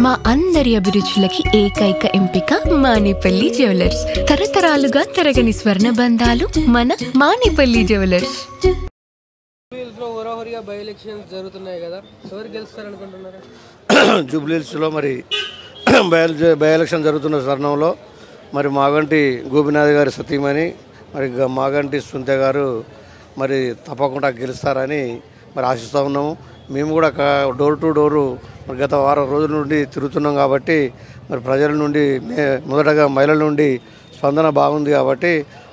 మా అందరి అభిరుచులకి ఏకైక ఎంపిక మానేపల్లి జ్యువెలర్స్. తరతరాలుగా తరగని స్వర్ణ బంధాలు మన మానేపల్లి జ్యువెలర్స్. జూబ్లీహిల్స్లో మరి బై ఎలక్షన్ జరుగుతున్న తరుణంలో మరి మాగంటి గోపినాథ్ గారి సతీమణి మరి మాగంటి సునీత గారు మరి తప్పకుండా గెలుస్తారని మరి ఆశిస్తూ ఉన్నాము. మేము కూడా డోర్ టు డోరు మరి గత వారం రోజుల నుండి తిరుగుతున్నాం కాబట్టి మరి ప్రజల నుండి మొదటగా మహిళల నుండి స్పందన బాగుంది కాబట్టి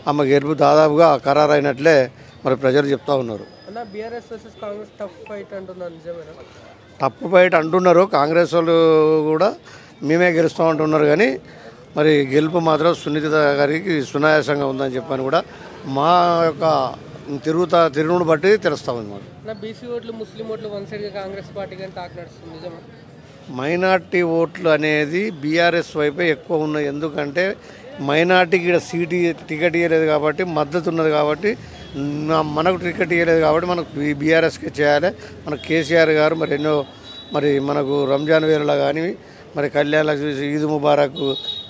ఆమె గెలుపు దాదాపుగా ఖరారైనట్లే మరి ప్రజలు చెప్తా ఉన్నారు. టఫ్ ఫైట్ అంటున్నారు. కాంగ్రెస్ వాళ్ళు కూడా మేమే గెలుస్తామంటున్నారు కానీ మరి గెలుపు మాత్రం సునీత గారికి సునాయాసంగా ఉందని చెప్పని కూడా మా యొక్క తిరుగును బట్టి తెలుస్తామన్నమాట. బీసీ ఓట్లు ముస్లిం ఓట్లు వన్ సైడ్గా కాంగ్రెస్ పార్టీ కానీ టాక్ నడుస్తుంది నిజమా? మైనార్టీ ఓట్లు అనేది బీఆర్ఎస్ వైపే ఎక్కువ ఉన్నాయి. ఎందుకంటే మైనార్టీకి టికెట్ ఇవ్వలేదు కాబట్టి మద్దతు ఉన్నది కాబట్టి మనకు టికెట్ ఇవ్వలేదు కాబట్టి మనకు బీఆర్ఎస్కే చేయాలి. మనకు కేసీఆర్ గారు మరి ఎన్నో మరి మనకు రంజాన్ వేళలా కానీ మరి కళ్యాణ ఈద్ ముబారక్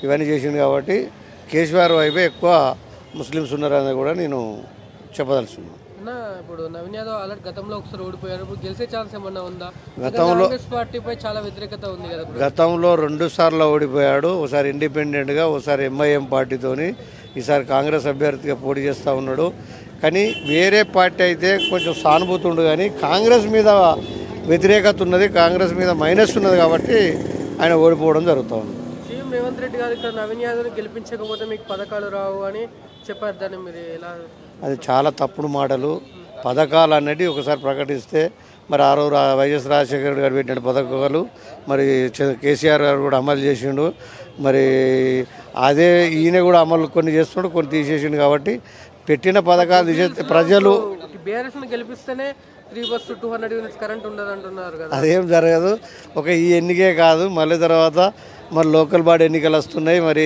ఇవన్నీ చేసింది కాబట్టి కేసీఆర్ వైపే ఎక్కువ ముస్లిమ్స్ ఉన్నారని కూడా నేను చెప్పదలుచున్నాను. ఇప్పుడు నవీన్ యాదవ్ ఆల్రెడీ గతంలో ఒకసారి ఓడిపోయారు. ఇప్పుడు గెలిచే ఛాన్స్ ఏమన్నా ఉందా? గతంలో కాంగ్రెస్ పార్టీపై చాలా వ్యతిరేకత ఉంది కదా. గతంలో 2 సార్లు ఓడిపోయాడు. ఒకసారి ఇండిపెండెంట్గా, ఒకసారి ఎంఐఎం పార్టీతోని. ఈసారి కాంగ్రెస్ అభ్యర్థిగా పోటీ చేస్తూ ఉన్నాడు. కానీ వేరే పార్టీ అయితే కొంచెం సానుభూతి ఉండు కానీ కాంగ్రెస్ మీద వ్యతిరేకత ఉన్నది, కాంగ్రెస్ మీద మైనస్ ఉన్నది కాబట్టి ఆయన ఓడిపోవడం జరుగుతూ ఉంది. సీఎం రేవంత్ రెడ్డి గారు ఇక్కడ నవీన్ యాదవ్ని గెలిపించకపోతే మీకు పథకాలు రావు అని చెప్పారు. దాన్ని మీరు ఎలా? అది చాలా తప్పుడు మాటలు. పథకాలు అనేటివి ఒకసారి ప్రకటిస్తే మరి ఆ రోజు వైఎస్ రాజశేఖర గారు పెట్టిన పథకాలు మరి కేసీఆర్ గారు కూడా అమలు చేసిండు. మరి అదే ఈయన కూడా అమలు కొన్ని చేస్తున్నాడు, కొన్ని తీసేసిండు. కాబట్టి పెట్టిన పథకాలు తీసేస్తే ప్రజలు బీఆర్ఎస్ని గెలిపిస్తేనే 3 బస్ 200 యూనిట్స్ కరెంట్ ఉండదు అంటున్నారు కదా. అదేం జరగదు. ఈ ఎన్నికే కాదు, మళ్ళీ తర్వాత మరి లోకల్ బాడీ ఎన్నికలు వస్తున్నాయి. మరి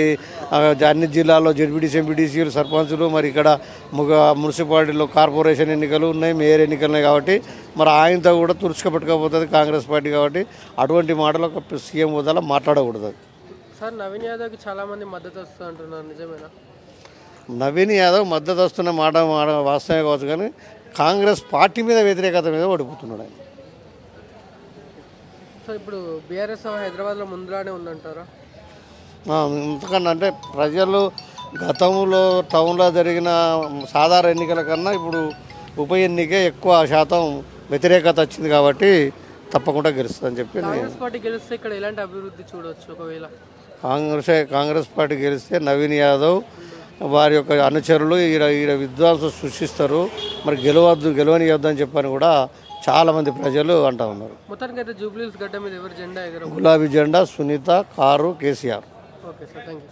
అన్ని జిల్లాల్లో జెడ్పీటీసీ, ఎంపీటీసీలు, సర్పంచులు, మరి ఇక్కడ మున్సిపాలిటీలో కార్పొరేషన్ ఎన్నికలు ఉన్నాయి, మేయర్ ఎన్నికలు ఉన్నాయి. కాబట్టి మరి ఆయనతో కూడా తుడుచుకపెట్టుకోపోతుంది కాంగ్రెస్ పార్టీ. కాబట్టి అటువంటి మాటలు ఒక సీఎం హోదాలో మాట్లాడకూడదు. సార్, నవీన్ యాదవ్కి చాలామంది మద్దతు వస్తుంది అంటున్నారు, నిజమేనా? నవీన్ యాదవ్ మద్దతు వస్తున్న మాట వాస్తవమే కావచ్చు కానీ కాంగ్రెస్ పార్టీ మీద వ్యతిరేకత మీద ఓడిపోతున్నాడు ఆయన. సో ఇప్పుడు బీఆర్ఎస్ హైదరాబాద్లో ముందులానే ఉందంటారా? ఎందుకన్నా అంటే ప్రజలు గతంలో టౌన్లో జరిగిన సాధారణ ఎన్నికల కన్నా ఇప్పుడు ఉప ఎన్నికే ఎక్కువ శాతం వ్యతిరేకత వచ్చింది కాబట్టి తప్పకుండా గెలుస్తుందని చెప్పి కాంగ్రెస్ పార్టీ గెలిస్తే ఇక్కడ ఎలాంటి అభివృద్ధి చూడవచ్చు? ఒకవేళ కాంగ్రెస్ పార్టీ గెలిస్తే నవీన్ యాదవ్ వారి యొక్క అనుచరులు ఈడ విద్వాంసం సృష్టిస్తారు. మరి గెలవనియొద్దని చెప్పని కూడా చాలామంది ప్రజలు అంటూ ఉన్నారు. మొత్తానికి అయితే జూబ్లీహిల్స్ గడ్డ మీద ఎవరి జెండా ఎగర? గులాబీ జెండా, Sunitha, car, KCR. Okay sir, thank you.